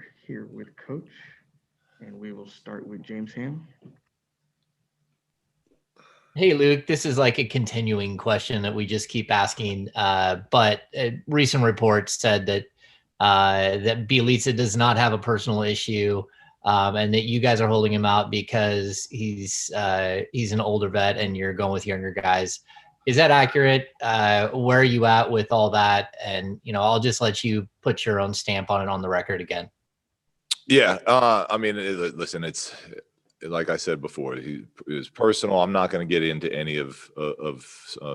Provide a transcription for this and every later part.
are here with Coach, and we will start with James Ham. Hey, Luke, this is like a continuing question that we just keep asking, but recent reports said that that Bielitsa does not have a personal issue, and that you guys are holding him out because he's an older vet and you're going with younger guys. Is that accurate? Where are you at with all that? And, I'll just let you put your own stamp on it on the record again. Yeah. I mean, listen, it's like I said before, it was personal. I'm not going to get into any of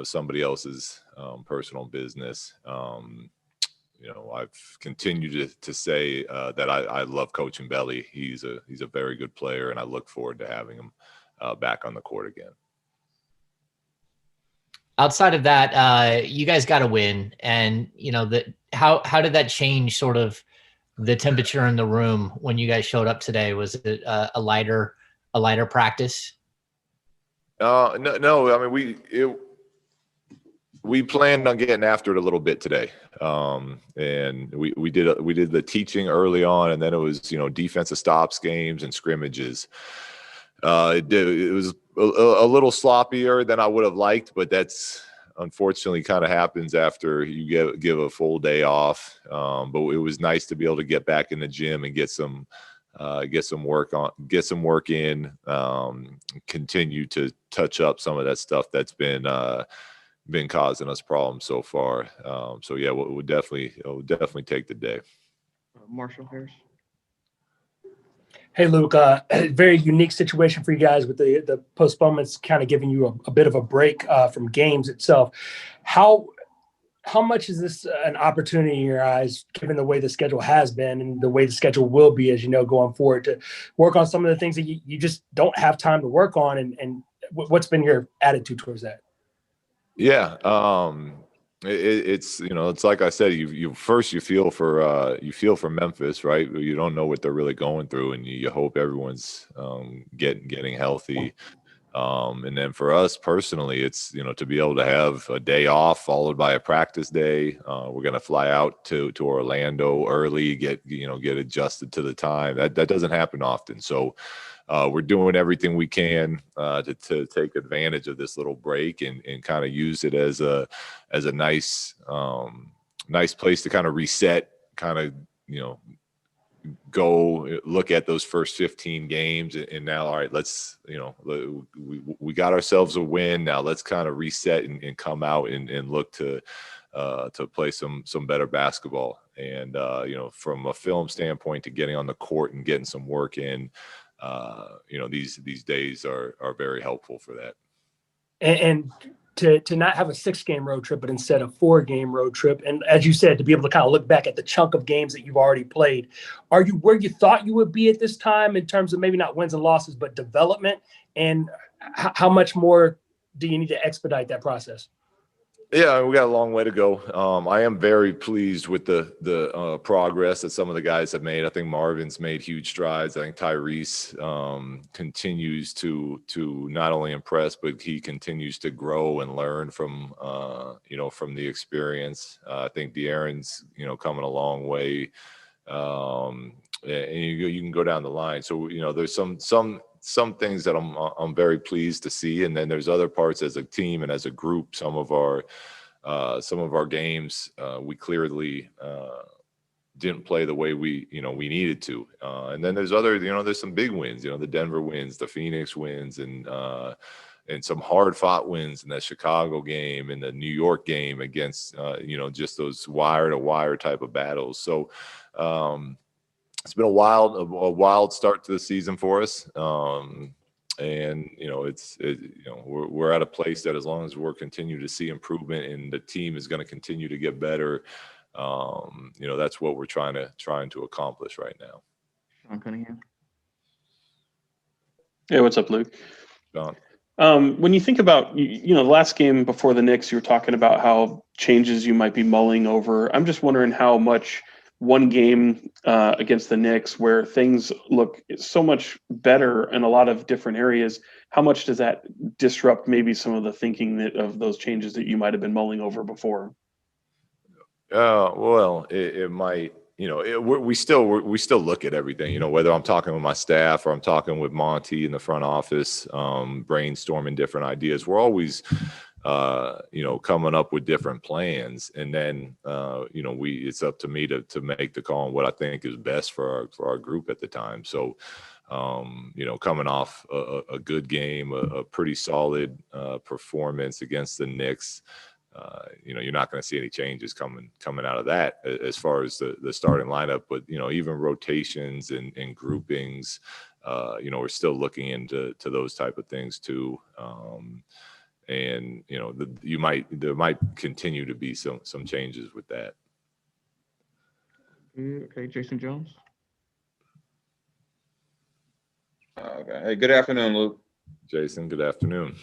somebody else's personal business. I've continued to say that I love coaching Belly. He's a very good player, and I look forward to having him back on the court again. Outside of that, you guys got to win, and how did that change sort of the temperature in the room when you guys showed up today? Was it a lighter practice? No. I mean, we planned on getting after it a little bit today, and we did the teaching early on, and then it was defensive stops games and scrimmages. It was a little sloppier than I would have liked, but that's unfortunately kind of happens after you give a full day off. But it was nice to be able to get back in the gym and get some work in, continue to touch up some of that stuff that's been causing us problems so far. So yeah, it would definitely take the day. Marshall Harris. Hey, Luke, very unique situation for you guys with the postponements kind of giving you a bit of a break from games itself. How much is this an opportunity in your eyes, given the way the schedule has been and the way the schedule will be, as going forward, to work on some of the things that you just don't have time to work on? And what's been your attitude towards that? Yeah. It's like I said, you feel for Memphis, right? You don't know what they're really going through, and you hope everyone's getting healthy. And then for us personally, it's to be able to have a day off followed by a practice day. We're gonna fly out to Orlando early, get adjusted to the time. That doesn't happen often. So we're doing everything we can to take advantage of this little break and kind of use it as a nice place to kind of reset, kind of go look at those first 15 games and now, all right, let's we got ourselves a win. Now let's kind of reset and come out and look to play some better basketball. And from a film standpoint, to getting on the court and getting some work in, these days are very helpful for that. And to not have a 6-game road trip, but instead a 4-game road trip. And as you said, to be able to kind of look back at the chunk of games that you've already played. Are you where you thought you would be at this time in terms of maybe not wins and losses, but development? And how much more do you need to expedite that process? Yeah, we got a long way to go. I am very pleased with the progress that some of the guys have made. I think Marvin's made huge strides. I think Tyrese continues to not only impress, but he continues to grow and learn from the experience. I think De'Aaron's coming a long way, and you can go down the line. So there's some things that I'm very pleased to see, and then there's other parts as a team and as a group. Some of our games we clearly didn't play the way we needed to, and then there's other there's some big wins, the Denver wins, the Phoenix wins, and some hard fought wins in that Chicago game and the New York game against just those wire to wire type of battles. So it's been a wild start to the season for us. And we're at a place that as long as we're continuing to see improvement and the team is going to continue to get better, that's what we're trying to accomplish right now. Sean Cunningham. Hey, what's up, Luke? John. When you think about the last game before the Knicks, you were talking about how changes you might be mulling over. I'm just wondering how much one game against the Knicks, where things look so much better in a lot of different areas, how much does that disrupt maybe some of the thinking of those changes that you might have been mulling over before? Well, it might we still look at everything, whether I'm talking with my staff or I'm talking with Monty in the front office, brainstorming different ideas. We're always, coming up with different plans. And then, it's up to me to make the call on what I think is best for our group at the time. So, coming off a good game, a pretty solid performance against the Knicks, you're not going to see any changes coming out of that as far as the starting lineup. But even rotations and groupings, we're still looking into those type of things too. And there might continue to be some changes with that. Okay, Jason Jones. Okay. Hey, good afternoon, Luke. Jason, good afternoon.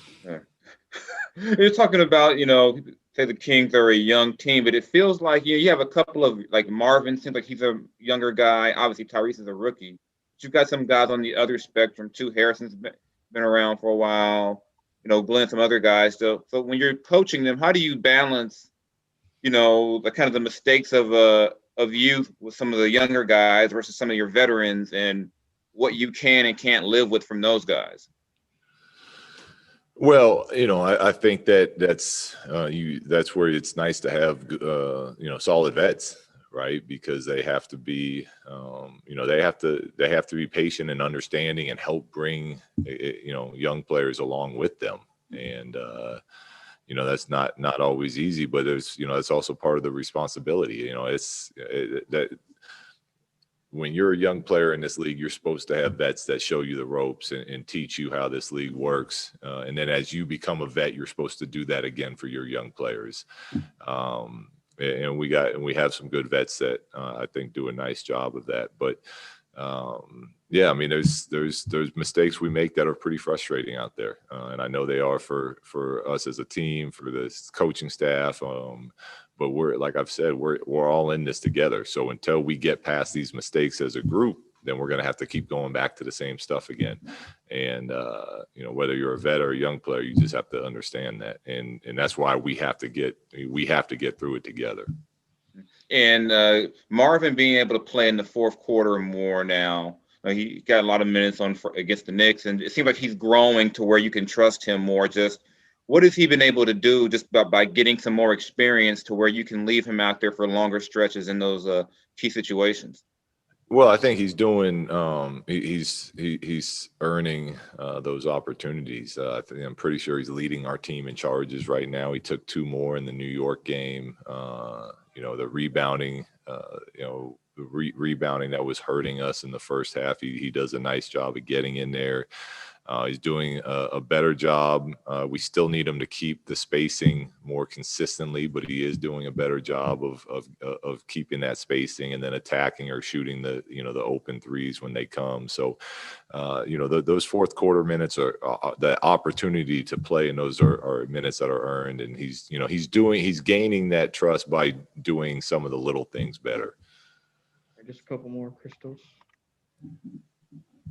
You're talking about, say the Kings are a young team, but it feels like you have a couple of, like Marvin seems like he's a younger guy. Obviously, Tyrese is a rookie. But you've got some guys on the other spectrum too. Harrison's been around for a while. Glenn, some other guys. So when you're coaching them, how do you balance, the kind of the mistakes of youth with some of the younger guys versus some of your veterans, and what you can and can't live with from those guys? Well, I think that's where it's nice to have solid vets, right? Because they have to be they have to be patient and understanding and help bring young players along with them. And that's not always easy, but there's it's also part of the responsibility. That when you're a young player in this league, you're supposed to have vets that show you the ropes and teach you how this league works. And then as you become a vet, you're supposed to do that again for your young players. And we have some good vets that I think do a nice job of that. But there's mistakes we make that are pretty frustrating out there. And I know they are for us as a team, for the coaching staff. But like I've said, we're all in this together. So until we get past these mistakes as a group, then we're going to have to keep going back to the same stuff again. And, whether you're a vet or a young player, you just have to understand that. And that's why we have to get through it together. And Marvin being able to play in the fourth quarter more now, he got a lot of minutes against the Knicks, and it seems like he's growing to where you can trust him more. Just what has he been able to do just by getting some more experience to where you can leave him out there for longer stretches in those key situations? Well, I think he's doing. He's earning those opportunities. I'm pretty sure he's leading our team in charges right now. He took 2 more in the New York game. The rebounding. Rebounding that was hurting us in the first half. He does a nice job of getting in there. He's doing a better job. We still need him to keep the spacing more consistently, but he is doing a better job of keeping that spacing and then attacking or shooting the open threes when they come. So, those fourth quarter minutes are the opportunity to play, and those are minutes that are earned. And he's gaining that trust by doing some of the little things better. Just a couple more, Christos.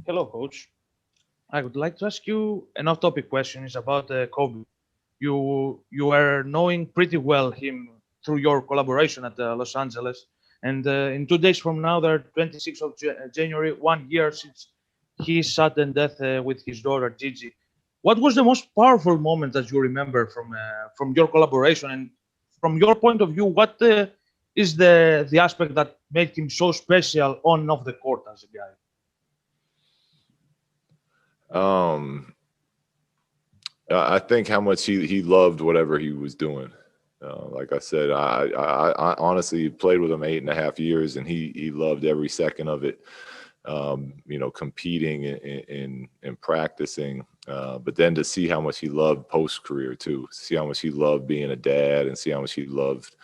Hello, Coach. I would like to ask you an off-topic question. It's about Kobe. You are knowing pretty well him through your collaboration at Los Angeles. And in 2 days from now, the 26th of January, 1 year since his sudden death with his daughter, Gigi. What was the most powerful moment that you remember from your collaboration? And from your point of view, what is the aspect that made him so special on and off the court as a guy? I think how much he loved whatever he was doing. Like I said, I honestly played with him 8.5 years, and he loved every second of it. Competing and practicing, but then to see how much he loved post-career too, see how much he loved being a dad, and see how much he loved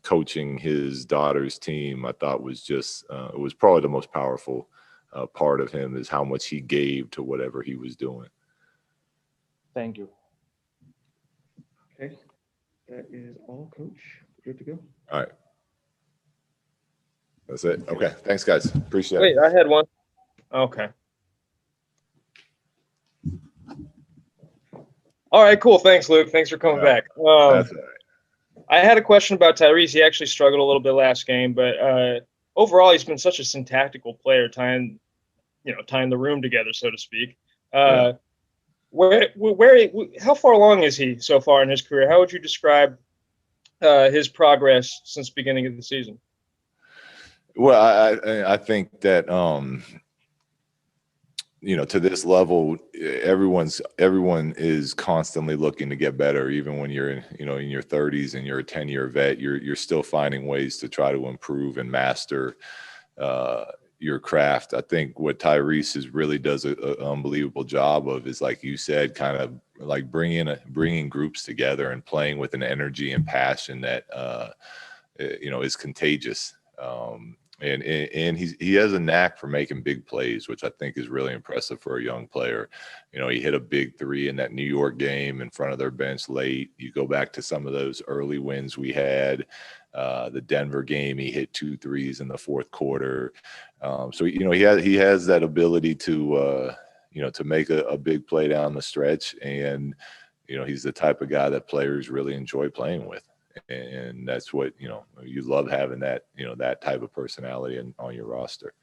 coaching his daughter's team, I thought was just it was probably the most powerful part of him, is how much he gave to whatever he was doing. Thank you. Okay, that is all, Coach. Good to go. All right. That's it. Okay. Thanks, guys. Appreciate it. Wait, I had one. Okay. All right, cool. Thanks, Luke. Thanks for coming back. That's all right. I had a question about Tyrese. He actually struggled a little bit last game, but overall, he's been such a syntactical player, tying the room together, so to speak. Yeah. How far along is he so far in his career? How would you describe his progress since the beginning of the season? Well, I think that to this level, everyone is constantly looking to get better. Even when you're in your 30s and you're a 10-year vet, you're still finding ways to try to improve and master your craft. I think what Tyrese really does an unbelievable job of is, like you said, kind of like bringing groups together and playing with an energy and passion that is contagious. And he has a knack for making big plays, which I think is really impressive for a young player. He hit a big three in that New York game in front of their bench late. You go back to some of those early wins we had. The Denver game, he hit 2 threes in the fourth quarter. So he has that ability to make a big play down the stretch, and he's the type of guy that players really enjoy playing with. And that's what you love, having that that type of personality on your roster.